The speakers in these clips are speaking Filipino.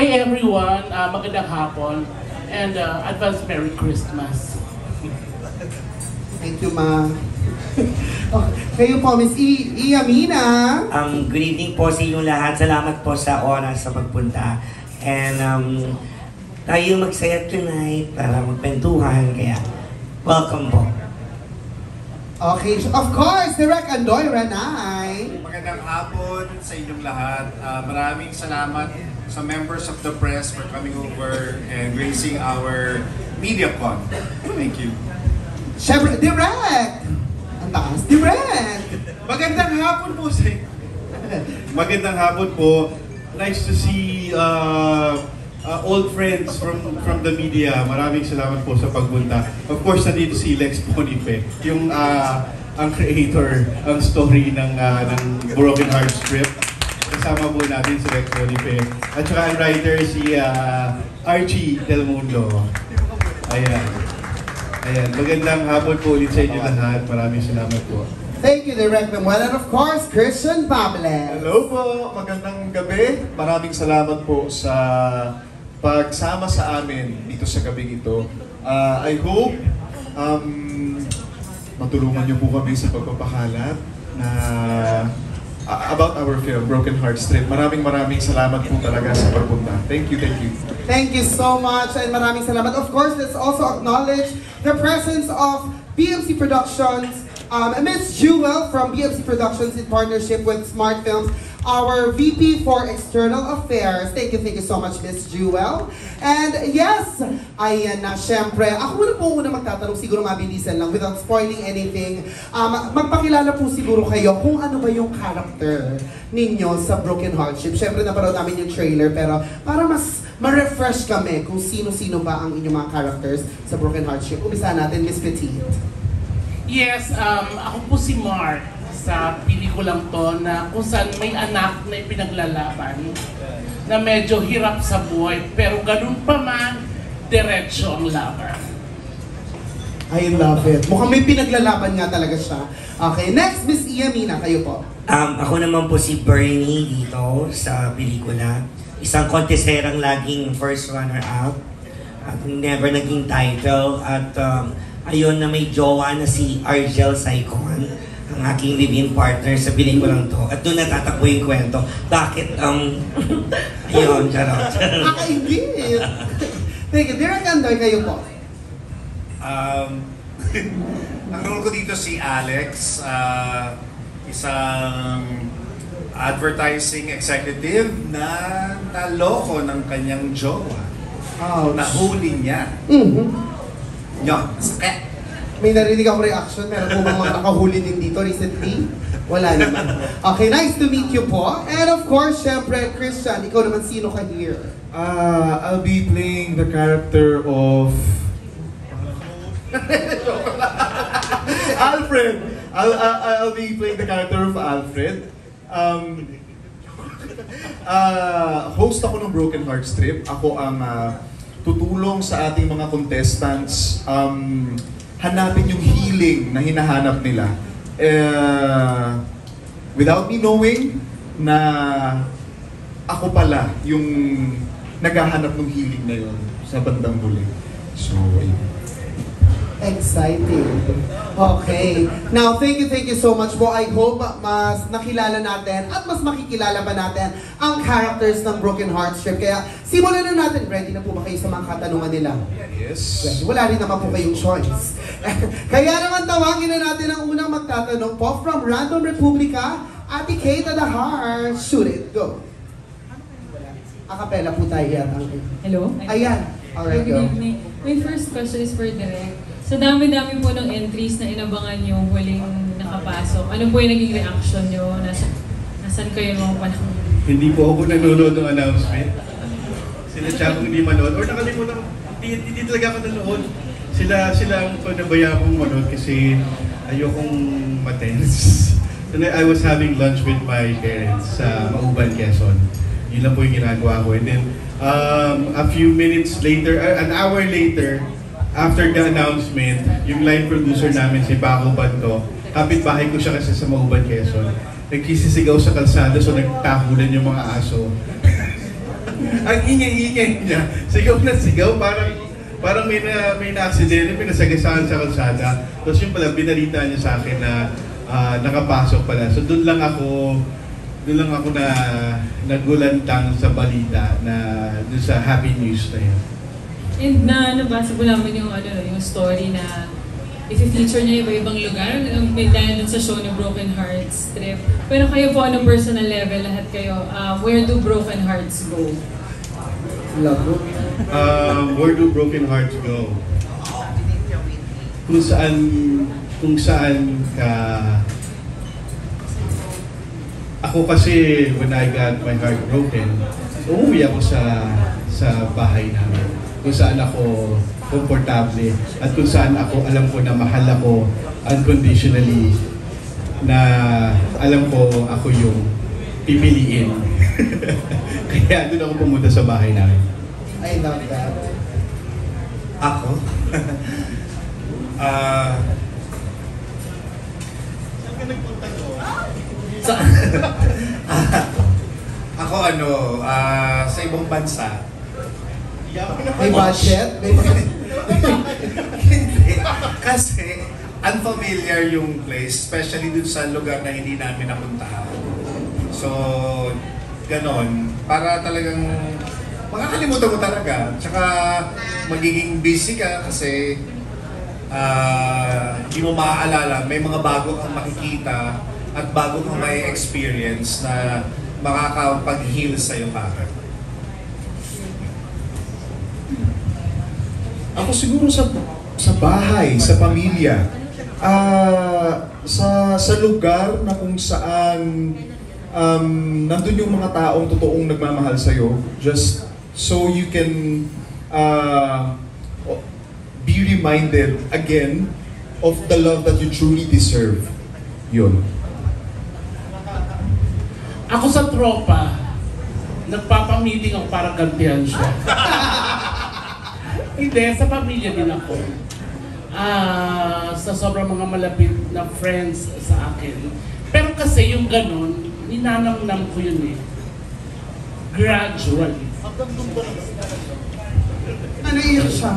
Hi everyone, magandang hapon, and advance Merry Christmas. Thank you, Ma. Kayo po, Miss Yamina. Good evening po sa inyong lahat. Salamat po sa oras sa pagpunta. And tayo magsaya tonight para magpentuhan. Kaya, welcome po. Okay, of course, Direk Andoy Ranay. Magandang hapon sa inyong lahat. Maraming salamat sa members of the press for coming over and gracing our MediaCon. Thank you. Siyempre, Direk! Ang taas, Direk! Magandang hapon po sa inyo. Magandang hapon po. Nice to see old friends from the media. Maraming salamat po sa pagpunta. Of course, nandito si Lex Bonife, yung ang creator, ang story ng Broken Heart Strip. Kasama po natin si Lex Bonife. At saka ang writer si Archie Del Mundo. Ayan. Ayan. Magandang hapon po ulit sa inyo lahat. Maraming salamat po. Thank you, Direk Manuel. And of course, Christian Babeles. Hello po, magandang gabi. Maraming salamat po sa pagsama sa amin dito sa gabing ito. I hope matulungan niyo po kami sa pagpapakalat na about our film, Broken Heart Strip. Maraming salamat po talaga sa pagpunta. Thank you, thank you. Thank you so much and maraming salamat. Of course, let's also acknowledge the presence of BMC Productions, Miss Jewel from BMC Productions in partnership with Smart Films, our VP for External Affairs. Thank you so much, Miss Jewel. And yes, ayan na, syempre, ako muna po magtatanong, siguro mabilisan lang, without spoiling anything. Magpakilala po siguro kayo kung ano ba yung character ninyo sa Broken Heartship. Syempre, napanood namin yung trailer, pero para mas ma-refresh kami kung sino-sino ba ang inyong mga characters sa Broken Heartship. Umpisa natin, Miss Petite. Yes, ako po si Mark sa pelikulang to na kung saan may anak na ipinaglalaban na medyo hirap sa buhay pero ganun pa man, diretso ang laban. I love it. Mukhang may pinaglalaban nga talaga siya. Okay, next, Miss Yamina, kayo po. Ako naman po si Bernie dito sa pelikula. Isang konteserang laging first runner-up. At never naging title. At ayun na may jowa na si Argel Saicon, ang aking live-in partner sa pelikulang to. At doon natatakbo yung kwento. Bakit, ayun, charot. Hindi. Thank you. Direk Andoy, kayo po. Ang role ko dito si Alex, isang advertising executive na naloko ng kanyang jowa. Nahuli niya. Yun, sakit. May narinig ako reaction, meron po mga nakahuli din dito recently? Wala naman. Okay, nice to meet you po. And of course, syempre, Christian, ikaw naman sino ka here? I'll be playing the character of Alfred. I'll be playing the character of Alfred. Host ako ng Broken Heart Strip. Ako ang tutulong sa ating mga contestants hanapin yung healing na hinahanap nila. Without me knowing na ako pala yung naghahanap ng healing na yun sa bandang huli. So, exciting. Okay. Now, thank you so much po. I hope mas nakilala natin at mas makikilala pa natin ang characters ng Broken Heart Strip. Kaya, simulan na natin. Ready na po ba kayo sa mga katanungan nila? yes. Ready. Wala rin naman po kayong choice. Kaya naman tawagin na natin ang unang magtatanong po from Random Republica, Ate Kate of the Heart. Shoot it. Go. Acapella po tayo yan. Hello? Ayan. Alright, go. Good evening. My first question is for Direk. Sa dami-dami po ng entries na inabangan yung huling nakapasok, ano po yung naging reaction nyo? Nasaan kayo mga panahon? Hindi po ako nanonood ng announcement. Sila Tiago hindi manood. Or nakalimutan ko, hindi talaga ako nanood. Sila ang panabayaan kong manood kasi ayokong matense. And I was having lunch with my parents sa Mauban, Quezon. Yun lang po yung ginagawa ko. And then, a few minutes later, an hour later, after the announcement, yung line producer namin, si Paco Banto, kapitbahay ko siya kasi sa Mauban, Quezon. Nagsisisigaw sa kalsada, so nagtakulan yung mga aso. Ang ingay-ingay niya. Sigaw na sigaw. Parang may na-aksidente, may nasagasaan sa kalsada. Tapos yung pala, binalita niya sa akin na nakapasok pala. So doon lang ako na nagulantang sa balita na doon sa happy news na yun. And nabasa ko naman yung story na i-feature niya iba-ibang lugar. May dahil dun sa show ni Broken Hearts Trip. Pero kayo po, personal level, lahat kayo, where do broken hearts go? Love mo. Where do broken hearts go? Kung saan ka... Ako kasi, when I got my heart broken, umuwi ako sa bahay namin. Kung saan ako komportable at kung saan ako alam ko na mahal ako unconditionally, na alam ko ako yung pipiliin. Kaya doon ako pumunta sa bahay namin. I love that. Ako? Ako sa ibang bansa. May budget? Hindi. Kasi unfamiliar yung place, especially dun sa lugar na hindi namin napuntahan. So, ganon. Para talagang makakalimutan mo talaga. Tsaka magiging busy ka kasi hindi mo maaalala. May mga bago kang makikita at bago kang may experience na makakapag-heal sa'yo para. Ako siguro sa bahay, sa pamilya. Sa lugar na kung saan nandun yung mga taong totoong nagmamahal sa'yo, just so you can be reminded again of the love that you truly deserve. Yun. Ako sa tropa, nagpapamiting ako para gantihan siya. Hindi, sa pamilya din ako. Sa sobrang mga malapit na friends sa akin. Pero kasi yung ganun, ninanamnam ko yun eh. Gradually. Ano yun siya?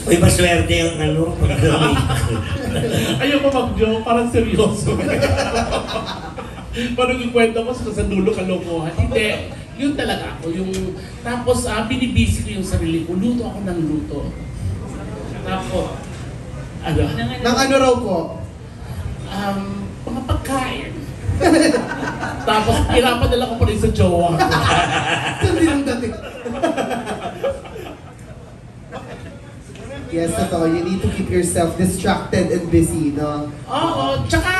Uy, maswerte yung Ayoko mag-joke, parang seryoso. Parang yung kwento ko sa dulo kalokohan. Hindi, yun talaga ako. Tapos binibisi ko yung sarili ko. Luto ako ng luto. Tapos, Nang ano raw po? mga pagkain. Tapos, pinapadala ko pa rin sa jowa. Hindi lang dati. Yes, totoo. You need to keep yourself distracted and busy, no? Oo, tsaka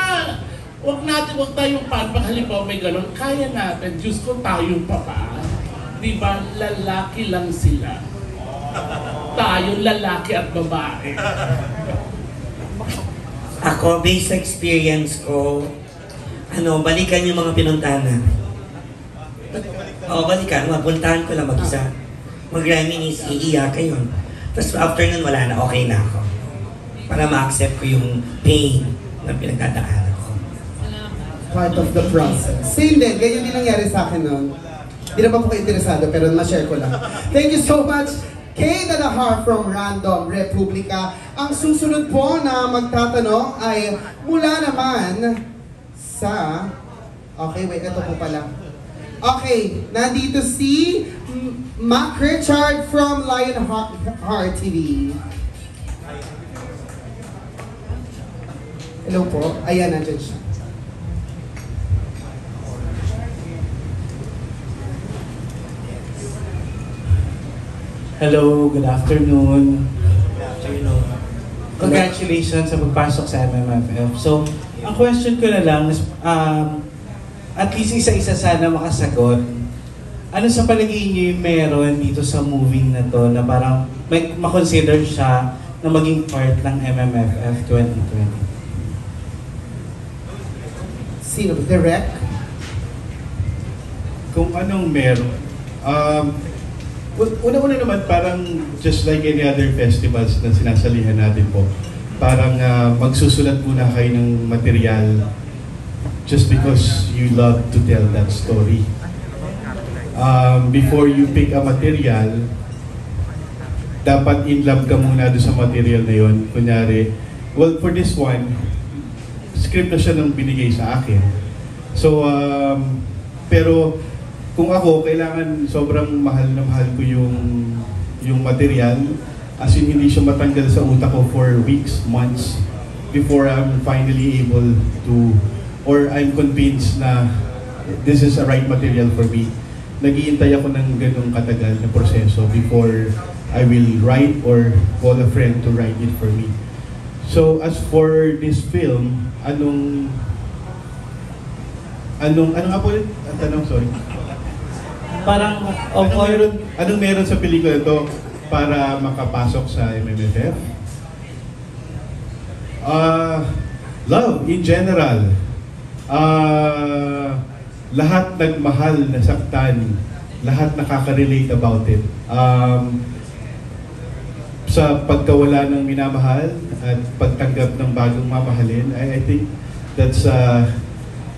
wag tayong pag halimbawa may ganun, kaya natin, Diyos ko tayong papa. Di ba, lalaki lang sila. Tayo, lalaki at babae. Ako, based sa experience ko, balikan yung mga pinuntahan na. Oo, balikan. Mapuntahan ko lang mag-isa. Mag-reminisce, iiyak yun. Tapos after nun, wala na, okay na ako. Para ma-accept ko yung pain na pinagdadaanan ko. Part of the process. Same din. Ganyan din nangyari sa akin noon. Hindi naman po kayo interesado, pero ma-share ko lang. Thank you so much, Kay Dalahar from Random Republica. Ang susunod po na magtatanong ay mula naman sa... Okay, wait, ito po pala. Okay, nandito si Mac Richard from Lionheart TV. Hello po. Ayan, nandyan siya. Hello, good afternoon. Congratulations sa pagpasok sa MMFF. So, ang question ko na lang, at least isa-isa sana makasagot. Ano sa palagay niyo yung meron dito sa movie na to na parang may makonsider siya na maging part ng MMFF 2020? Sino? Direct? Kung anong meron. Una-una naman, parang just like any other festivals na sinasalihan natin po, parang magsusulat muna kayo ng material just because you love to tell that story. before you pick a material, dapat in love ka muna doon sa material na yon. Kunyari, well, for this one, script na siya nang binigay sa akin. So, pero kung ako, kailangan sobrang mahal na mahal ko yung material, as in hindi siya matanggal sa utak ko for weeks, months, before I'm finally able to, or I'm convinced na this is a right material for me. Nag-iintay ako ng ganong katagal na proseso before I will write or call a friend to write it for me. So as for this film, ano nga po ulit? Ang tanong, sorry. Parang, Anong meron sa pelikula ito para makapasok sa MMFF? Love in general. Lahat nagmahal, nasaktan, lahat nakaka-relate about it. Sa pagkawala ng minamahal at pagtanggap ng bagong mamahalin, I think that's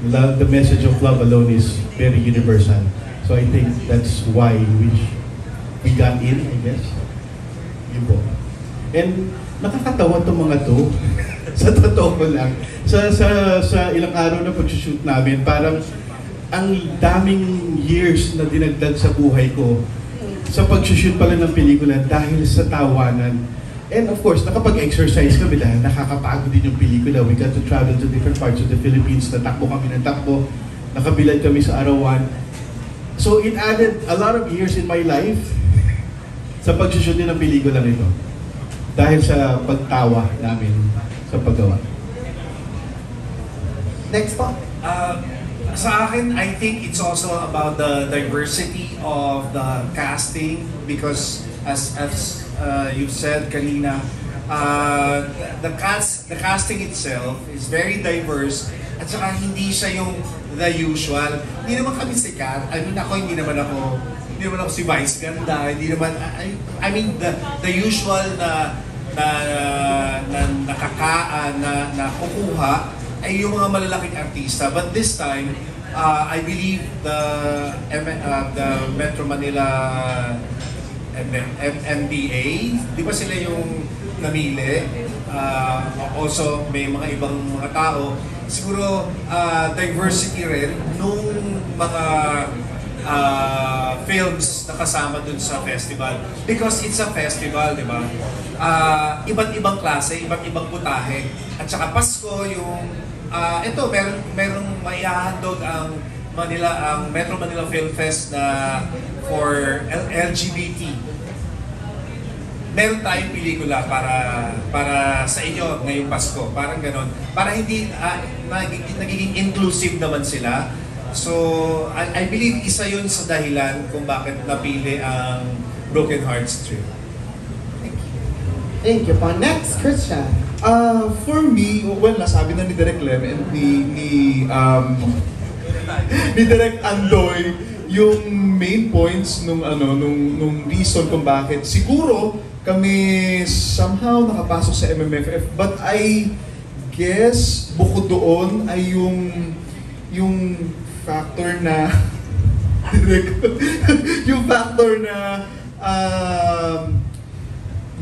love, the message of love alone is very universal. So I think that's why we got in, I guess. Yun po. And nakakatawa itong mga to. Sa totoo lang. Sa ilang araw na pag-shoot namin, parang ang daming years na dinagdag sa buhay ko sa pag-shoot pala ng pelikula dahil sa tawanan. And of course, nakapag-exercise kami dahil nakakapagod din yung pelikula. We got to travel to different parts of the Philippines. Natakbo kami ng takbo. Nakabilad kami sa arawan. So it added a lot of years in my life sa pag-shoot din ng pelikula nito. Dahil sa pagtawa namin sa paggawa. Next po. Sa akin, I think it's also about the diversity of the casting because as you said kanina, the casting itself is very diverse at saka hindi siya yung the usual. Hindi naman kami sikat. Hindi naman ako si Vice Ganda. Hindi naman, I mean the usual na nakakaan, na kukuha ay yung mga malalaking artista. But this time, I believe the Metro Manila MBA, di ba sila yung namili? Also, may mga ibang mga tao. Siguro, diversity rin nung mga films na kasama dun sa festival. Because it's a festival, di ba? Iba't ibang klase, iba't ibang putahe. At saka Pasko, yung ito, merong maihahandog ang Metro Manila Film Fest na for LGBT. Meron tayong pelikula para sa inyo ngayong Pasko. Parang ganon. Para hindi nagiging inclusive naman sila. So, I believe isa yun sa dahilan kung bakit napili ang Broken Hearts Trip. Thank you po. Next, Christian. For me, well, nasabi na ni Direk Lem and ni Direk Andoy yung main points nung reason kung bakit siguro kami somehow nakapasok sa MMFF, but I guess bukod doon ay yung factor na yung factor na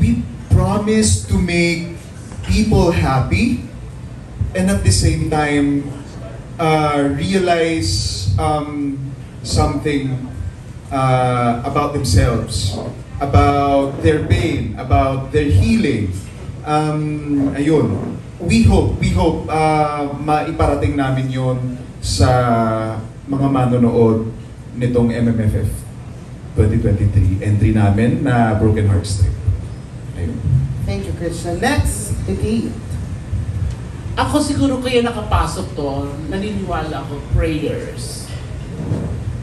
we promise to make people happy and at the same time realize something about themselves, about their pain, about their healing. Ayun. We hope maiparating namin yon sa mga manonood nitong MMFF 2023 entry namin na Broken Hearts Trip. Ayun. Thank you, Christian. Next, Titi. Ako siguro kaya nakapasok to, naniniwala ako, prayers.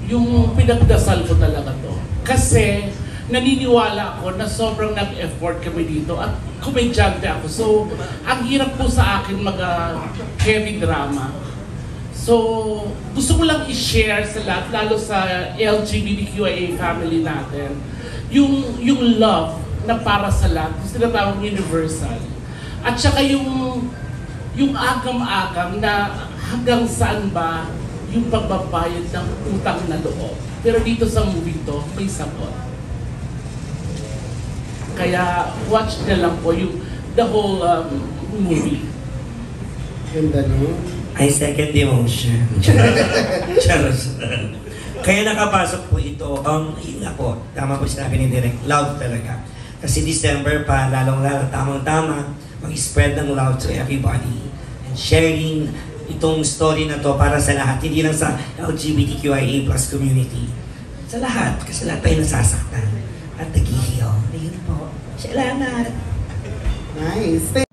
Yung pinagdasal ko talaga to. Kasi naniniwala ako na sobrang nag-effort kami dito at komedyante ako. So, ang hirap po sa akin mag-heavy drama. So, gusto ko lang i-share sa lahat, lalo sa LGBTQIA family natin, yung love na para sa lahat, yung tinatawag universal. At saka yung agam-agam na hanggang saan ba yung pagbabayad ng utang na loob. Pero dito sa movie to, may sagot. Kaya watch na lang po yung the whole movie. Ganda no? I second the motion. Charles. Kaya nakapasok po ito, yun nga po, tama po sinabi ni Direk, love talaga. Kasi December pa, lalong-lalo, tamang-tama, mag-spread ng love to everybody. And sharing itong story na to para sa lahat, hindi lang sa LGBTQIA+ community. Sa lahat, kasi lahat tayo nasasaktan at nag-heal. Ayun po. Salamat! Nice.